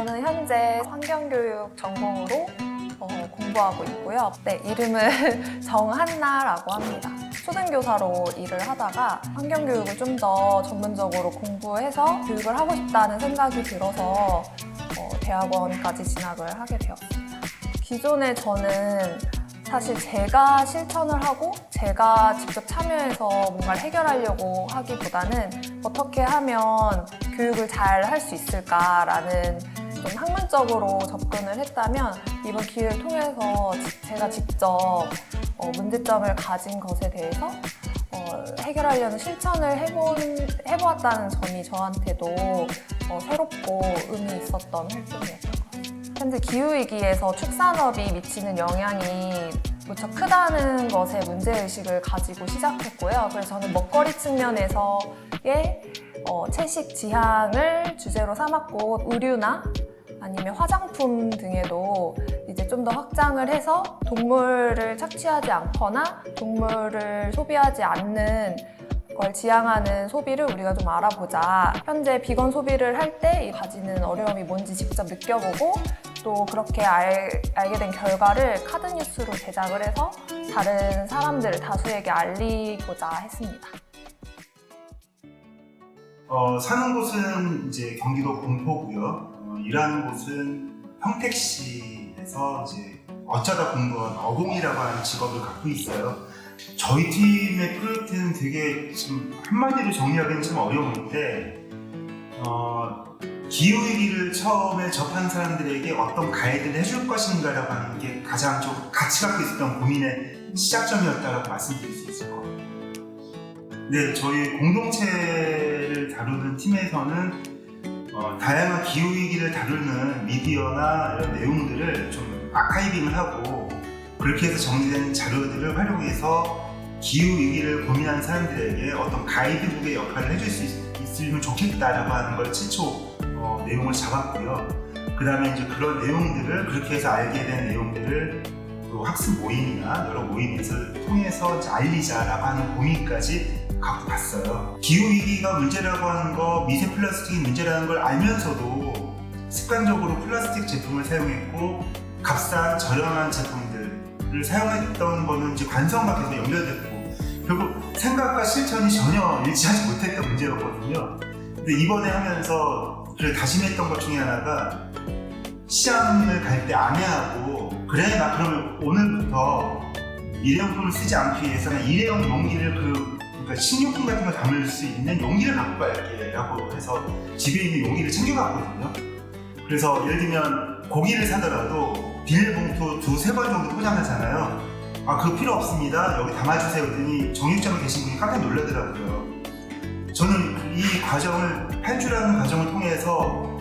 저는 현재 환경교육 전공으로 공부하고 있고요. 네, 이름은 정한나라고 합니다. 초등교사로 일을 하다가 환경교육을 좀 더 전문적으로 공부해서 교육을 하고 싶다는 생각이 들어서 대학원까지 진학을 하게 되었습니다. 기존에 저는 사실 제가 실천을 하고 제가 직접 참여해서 뭔가를 해결하려고 하기보다는 어떻게 하면 교육을 잘 할 수 있을까라는 좀 학문적으로 접근을 했다면 이번 기회를 통해서 제가 직접 문제점을 가진 것에 대해서 해결하려는 실천을 해보았다는 점이 저한테도 새롭고 의미 있었던 활동이었던 것 같아요. 현재 기후위기에서 축산업이 미치는 영향이 무척 크다는 것에 문제의식을 가지고 시작했고요. 그래서 저는 먹거리 측면에서의 채식 지향을 주제로 삼았고 의류나 아니면 화장품 등에도 이제 좀 더 확장을 해서 동물을 착취하지 않거나 동물을 소비하지 않는 걸 지향하는 소비를 우리가 좀 알아보자. 현재 비건 소비를 할 때 가지는 어려움이 뭔지 직접 느껴보고 또 그렇게 알게 된 결과를 카드뉴스로 제작을 해서 다른 사람들 다수에게 알리고자 했습니다. 사는 곳은 이제 경기도 공포고요. 일하는 곳은 평택시에서 이제 어쩌다 공무원 어공이라고 하는 직업을 갖고 있어요. 저희 팀의 프로젝트는 되게 좀 한마디로 정리하기는 좀 어려운데 기후위기를 처음에 접한 사람들에게 어떤 가이드를 해줄 것인가라고 하는 게 가장 좀 같이 갖고 있었던 고민의 시작점이었다고 말씀드릴 수 있을 것 같아요. 네, 저희 공동체를 다루는 팀에서는 다양한 기후위기를 다루는 미디어나 이런 내용들을 좀 아카이빙을 하고 그렇게 해서 정리된 자료들을 활용해서 기후위기를 고민하는 사람들에게 어떤 가이드북의 역할을 해줄 수 있으면 좋겠다라고 하는 걸 최초 내용을 잡았고요. 그 다음에 이제 그런 내용들을 그렇게 해서 알게 된 내용들을 또 학습 모임이나 여러 모임에서 통해서 이제 알리자라고 하는 고민까지 갖고 갔어요. 기후위기가 문제라고 하는 거, 미세 플라스틱이 문제라는 걸 알면서도 습관적으로 플라스틱 제품을 사용했고 값싼 저렴한 제품들을 사용했던 거는 이제 관성과 계속 연결됐고 결국 생각과 실천이 전혀 일치하지 못했던 문제였거든요. 근데 이번에 하면서 그걸 다짐했던 것 중에 하나가 시장을 갈 때 아내하고 그래 나 그러면 오늘부터 일회용품을 쓰지 않기 위해서는 일회용 용기를 그러니까 식료품 같은 걸 담을 수 있는 용기를 갖고 갈게 라고 해서 집에 있는 용기를 챙겨갔거든요. 그래서 예를 들면 고기를 사더라도 비닐봉투 2-3번 정도 포장하잖아요. 그거 필요 없습니다. 여기 담아주세요. 그랬더니 정육점에 계신 분이 깜짝 놀라더라고요. 저는 이 과정을 탈출하는 과정을 통해서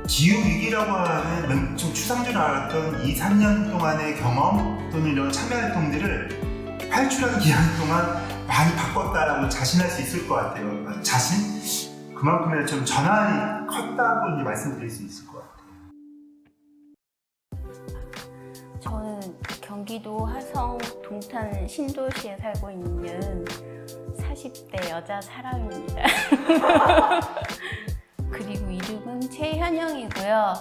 기후위기라고 하는 좀 추상적으로 알았던 2-3년 동안의 경험 또는 이런 참여활동들을 탈출하는 기간 동안 많이 바꿨다라고 자신할 수 있을 것 같아요. 자신? 그만큼의 좀 전환이 컸다고 이제 말씀드릴 수 있을 것 같아요. 저는 경기도 화성 동탄 신도시에 살고 있는 40대 여자 사람입니다. 그리고 이름은 최현영이고요.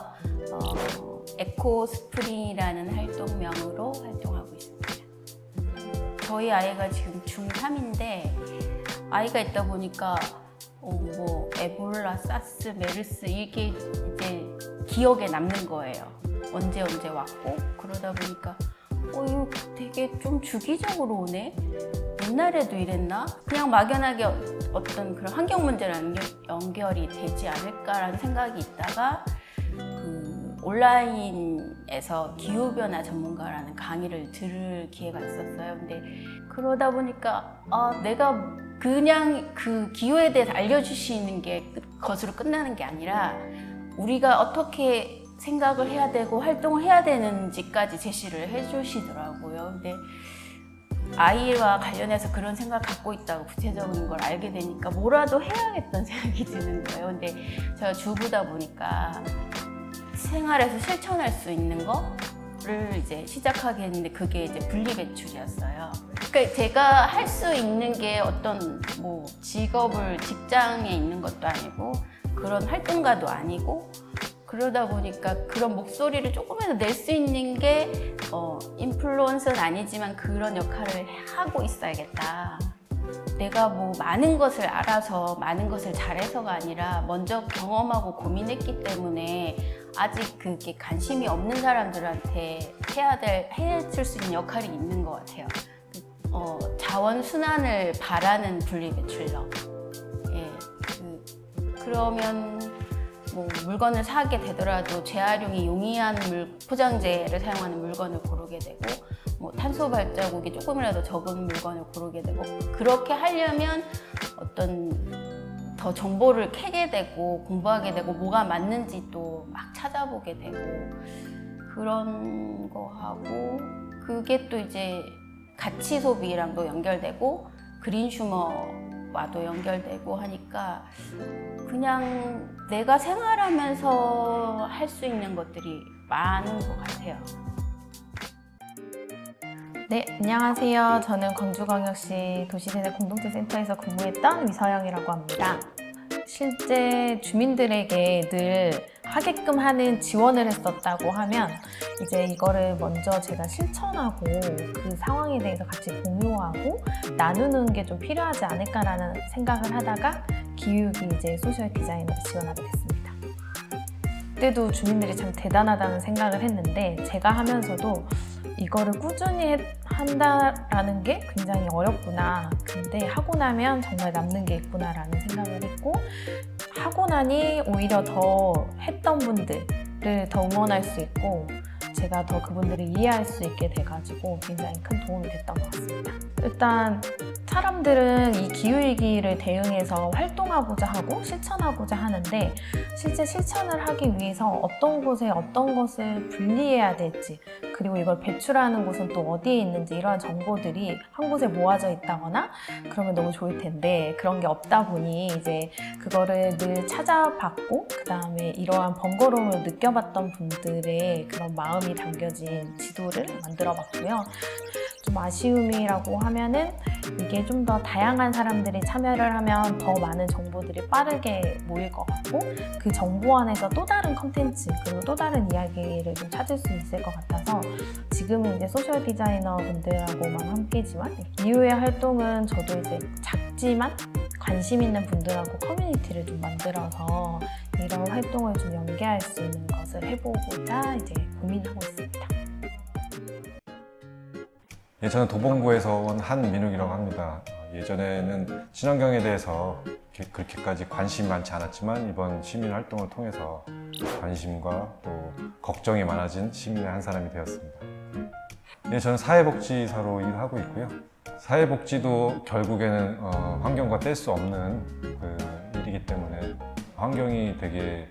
에코스프링이라는 활동명으로 활동하고 있습니다. 저희 아이가 지금 중3인데 아이가 있다 보니까 뭐 에볼라, 사스, 메르스 이게 이제 기억에 남는 거예요. 언제 왔고 그러다 보니까 이거 되게 좀 주기적으로 오네? 옛날에도 이랬나? 그냥 막연하게 어떤 그런 환경 문제랑 연결이 되지 않을까라는 생각이 있다가 온라인에서 기후변화 전문가라는 강의를 들을 기회가 있었어요. 근데 그러다 보니까 내가 그냥 그 기후에 대해서 알려주시는 게 것으로 끝나는 게 아니라 우리가 어떻게 생각을 해야 되고 활동을 해야 되는지까지 제시를 해주시더라고요. 근데 아이와 관련해서 그런 생각을 갖고 있다고 구체적인 걸 알게 되니까 뭐라도 해야겠다는 생각이 드는 거예요. 근데 제가 주부다 보니까 생활에서 실천할 수 있는 거를 이제 시작하게 했는데 그게 이제 분리배출이었어요. 그러니까 제가 할 수 있는 게 어떤 직장에 있는 것도 아니고 그런 활동가도 아니고 그러다 보니까 그런 목소리를 조금이라도 낼 수 있는 게 인플루언서는 아니지만 그런 역할을 하고 있어야겠다. 내가 뭐 많은 것을 알아서 많은 것을 잘해서가 아니라 먼저 경험하고 고민했기 때문에 아직 그게 관심이 없는 사람들한테 해줄 수 있는 역할이 있는 것 같아요. 자원 순환을 바라는 분리배출력. 예, 그러면 뭐 물건을 사게 되더라도 재활용이 용이한 포장재를 사용하는 물건을 고르게 되고, 뭐 탄소 발자국이 조금이라도 적은 물건을 고르게 되고, 그렇게 하려면 어떤 더 정보를 캐게 되고 공부하게 되고 뭐가 맞는지 또 막 찾아보게 되고 그런 거 하고, 그게 또 이제 가치 소비랑도 연결되고 그린 휴머와도 연결되고 하니까 그냥 내가 생활하면서 할 수 있는 것들이 많은 것 같아요. 네, 안녕하세요. 저는 광주광역시 도시재생 공동체센터에서 근무했던 위서영이라고 합니다. 실제 주민들에게 늘 하게끔 하는 지원을 했었다고 하면 이제 이거를 먼저 제가 실천하고 그 상황에 대해서 같이 공유하고 나누는 게 좀 필요하지 않을까라는 생각을 하다가 기육이 이제 소셜 디자이너를 지원하게 됐습니다. 그때도 주민들이 참 대단하다는 생각을 했는데 제가 하면서도 이거를 꾸준히 한다라는 게 굉장히 어렵구나. 근데 하고 나면 정말 남는 게 있구나라는 생각을 했고, 하고 나니 오히려 더 했던 분들을 더 응원할 수 있고 제가 더 그분들을 이해할 수 있게 돼가지고 굉장히 큰 도움이 됐던 것 같습니다. 일단 사람들은 이 기후위기를 대응해서 활동하고자 하고 실천하고자 하는데 실제 실천을 하기 위해서 어떤 곳에 어떤 것을 분리해야 될지, 그리고 이걸 배출하는 곳은 또 어디에 있는지 이러한 정보들이 한 곳에 모아져 있다거나 그러면 너무 좋을 텐데 그런 게 없다 보니 이제 그거를 늘 찾아봤고 그 다음에 이러한 번거로움을 느껴봤던 분들의 그런 마음이 담겨진 지도를 만들어 봤고요. 좀 아쉬움이라고 하면은 이게 좀 더 다양한 사람들이 참여를 하면 더 많은 정보들이 빠르게 모일 것 같고 그 정보 안에서 또 다른 컨텐츠 그리고 또 다른 이야기를 좀 찾을 수 있을 것 같아서 지금은 이제 소셜 디자이너 분들하고만 함께지만 이후의 활동은 저도 이제 작지만 관심 있는 분들하고 커뮤니티를 좀 만들어서 이런 활동을 좀 연계할 수 있는 것을 해보고자 이제 고민하고 있습니다. 예, 저는 도봉구에서 온 한민욱이라고 합니다. 예전에는 친환경에 대해서 그렇게까지 관심이 많지 않았지만 이번 시민활동을 통해서 관심과 또 걱정이 많아진 시민의 한 사람이 되었습니다. 예, 저는 사회복지사로 일하고 있고요. 사회복지도 결국에는 환경과 뗄 수 없는 그 일이기 때문에 환경이 되게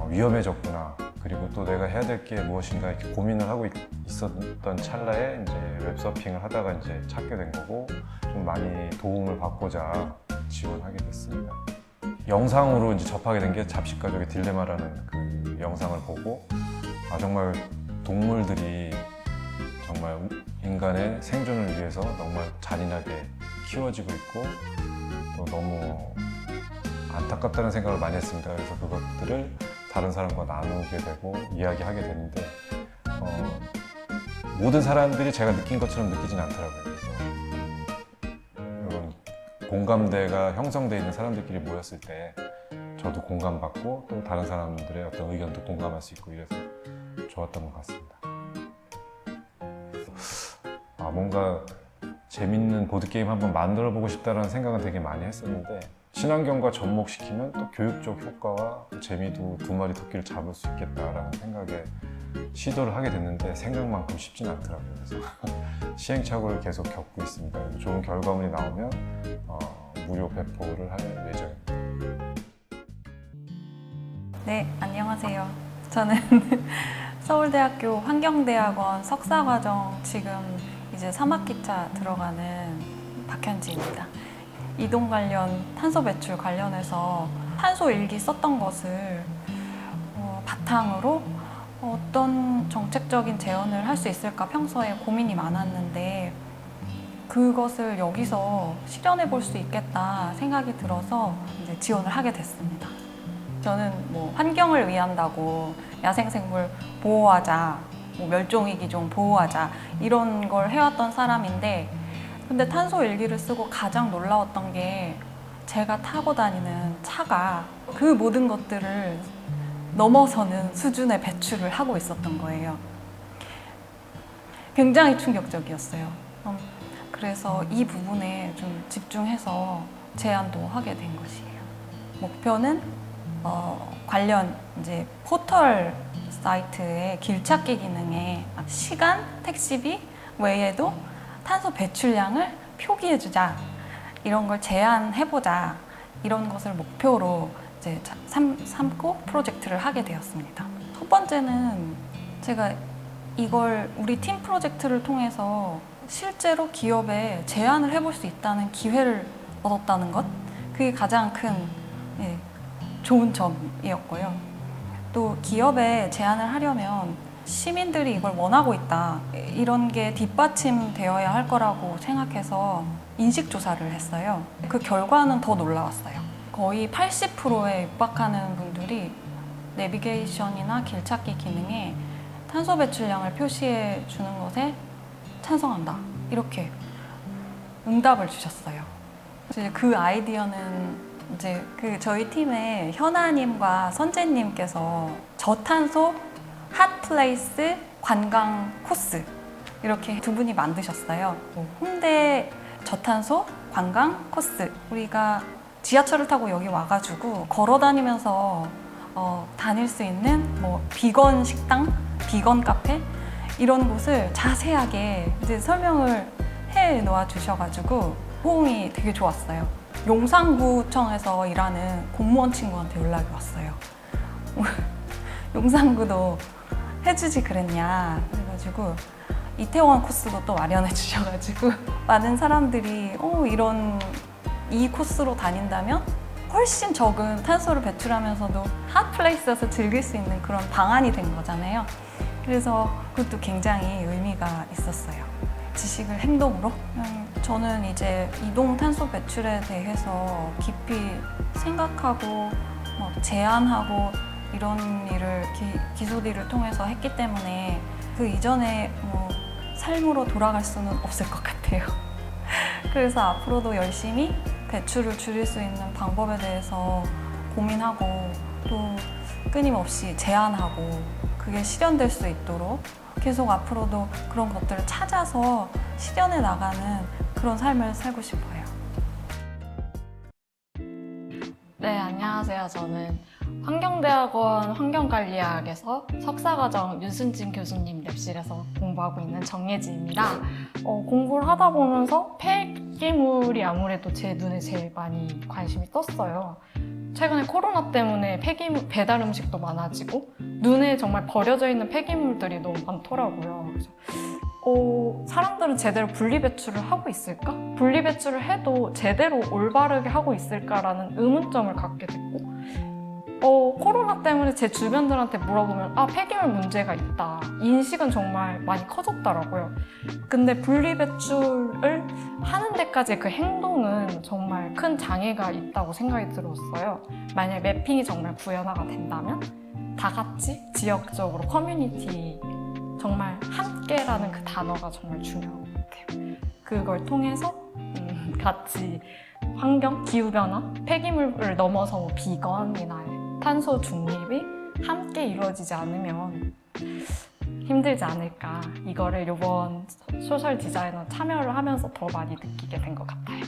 위험해졌구나. 그리고 또 내가 해야 될 게 무엇인가 이렇게 고민을 하고 있었던 찰나에 이제 웹서핑을 하다가 이제 찾게 된 거고 좀 많이 도움을 받고자 지원하게 됐습니다. 영상으로 이제 접하게 된 게 잡식가족의 딜레마라는 그 영상을 보고 정말 동물들이 정말 인간의 생존을 위해서 정말 잔인하게 키워지고 있고 또 너무 안타깝다는 생각을 많이 했습니다. 그래서 그것들을 다른 사람과 나누게 되고 이야기하게 되는데 모든 사람들이 제가 느낀 것처럼 느끼진 않더라고요. 그래서 이런 공감대가 형성되어 있는 사람들끼리 모였을 때 저도 공감받고 또 다른 사람들의 어떤 의견도 공감할 수 있고 이래서 좋았던 것 같습니다. 뭔가 재밌는 보드게임 한번 만들어 보고 싶다는 생각은 되게 많이 했었는데 친환경과 접목시키면 또 교육적 효과와 재미도 두 마리 토끼를 잡을 수 있겠다라는 생각에 시도를 하게 됐는데 생각만큼 쉽진 않더라고요. 그래서 시행착오를 계속 겪고 있습니다. 좋은 결과물이 나오면 무료 배포를 할 예정입니다. 네, 안녕하세요. 저는 서울대학교 환경대학원 석사과정 지금 이제 3학기차 들어가는 박현지입니다. 이동 관련 탄소 배출 관련해서 탄소 일기 썼던 것을 바탕으로 어떤 정책적인 제언을 할 수 있을까 평소에 고민이 많았는데 그것을 여기서 실현해 볼 수 있겠다 생각이 들어서 이제 지원을 하게 됐습니다. 저는 뭐 환경을 위한다고 야생생물 보호하자, 뭐 멸종위기종 보호하자 이런 걸 해왔던 사람인데, 근데 탄소 일기를 쓰고 가장 놀라웠던 게 제가 타고 다니는 차가 그 모든 것들을 넘어서는 수준의 배출을 하고 있었던 거예요. 굉장히 충격적이었어요. 그래서 이 부분에 좀 집중해서 제안도 하게 된 것이에요. 목표는 관련 이제 포털 사이트의 길찾기 기능에 시간, 택시비 외에도 탄소 배출량을 표기해주자, 이런 걸 제안해보자, 이런 것을 목표로 이제 삼고 프로젝트를 하게 되었습니다. 첫 번째는 제가 이걸 우리 팀 프로젝트를 통해서 실제로 기업에 제안을 해볼 수 있다는 기회를 얻었다는 것, 그게 가장 큰 좋은 점이었고요. 또 기업에 제안을 하려면 시민들이 이걸 원하고 있다, 이런 게 뒷받침되어야 할 거라고 생각해서 인식조사를 했어요. 그 결과는 더 놀라웠어요. 거의 80%에 육박하는 분들이 내비게이션이나 길찾기 기능에 탄소 배출량을 표시해 주는 것에 찬성한다, 이렇게 응답을 주셨어요. 이제 그 아이디어는 이제 저희 팀의 현아님과 선재님께서 저탄소 핫플레이스 관광 코스, 이렇게 두 분이 만드셨어요. 홍대 저탄소 관광 코스. 우리가 지하철을 타고 여기 와가지고 걸어 다니면서 다닐 수 있는 뭐 비건 식당, 비건 카페 이런 곳을 자세하게 이제 설명을 해 놓아 주셔가지고 호응이 되게 좋았어요. 용산구청에서 일하는 공무원 친구한테 연락이 왔어요. 용산구도 해주지 그랬냐 그래가지고 이태원 코스도 또 마련해 주셔가지고 많은 사람들이 이 코스로 다닌다면 훨씬 적은 탄소를 배출하면서도 핫플레이스에서 즐길 수 있는 그런 방안이 된 거잖아요. 그래서 그것도 굉장히 의미가 있었어요. 지식을 행동으로. 저는 이제 이동 탄소 배출에 대해서 깊이 생각하고 제안하고 이런 일을 기소디를 통해서 했기 때문에 그 이전에 삶으로 돌아갈 수는 없을 것 같아요. 그래서 앞으로도 열심히 배출을 줄일 수 있는 방법에 대해서 고민하고 또 끊임없이 제안하고 그게 실현될 수 있도록 계속 앞으로도 그런 것들을 찾아서 실현해 나가는 그런 삶을 살고 싶어요. 네, 안녕하세요. 저는 환경대학원 환경관리학에서 석사과정 윤순진 교수님 랩실에서 공부하고 있는 정예지입니다. 공부를 하다 보면서 폐기물이 아무래도 제 눈에 제일 많이 관심이 떴어요. 최근에 코로나 때문에 폐기물 배달 음식도 많아지고 눈에 정말 버려져 있는 폐기물들이 너무 많더라고요. 그래서 사람들은 제대로 분리배출을 하고 있을까? 분리배출을 해도 제대로 올바르게 하고 있을까라는 의문점을 갖게 됐고 코로나 때문에 제 주변들한테 물어보면 폐기물 문제가 있다. 인식은 정말 많이 커졌더라고요. 근데 분리배출을 하는 데까지의 그 행동은 정말 큰 장애가 있다고 생각이 들었어요. 만약 매핑이 정말 구현화가 된다면 다 같이 지역적으로 커뮤니티 정말 함께라는 그 단어가 정말 중요한 것 같아요. 그걸 통해서 같이 환경, 기후변화, 폐기물을 넘어서 비건이나 탄소 중립이 함께 이루어지지 않으면 힘들지 않을까. 이거를 이번 소셜 디자이너 참여를 하면서 더 많이 느끼게 된 것 같아요.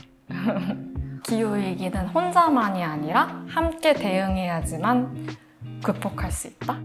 기후위기는 혼자만이 아니라 함께 대응해야지만 극복할 수 있다.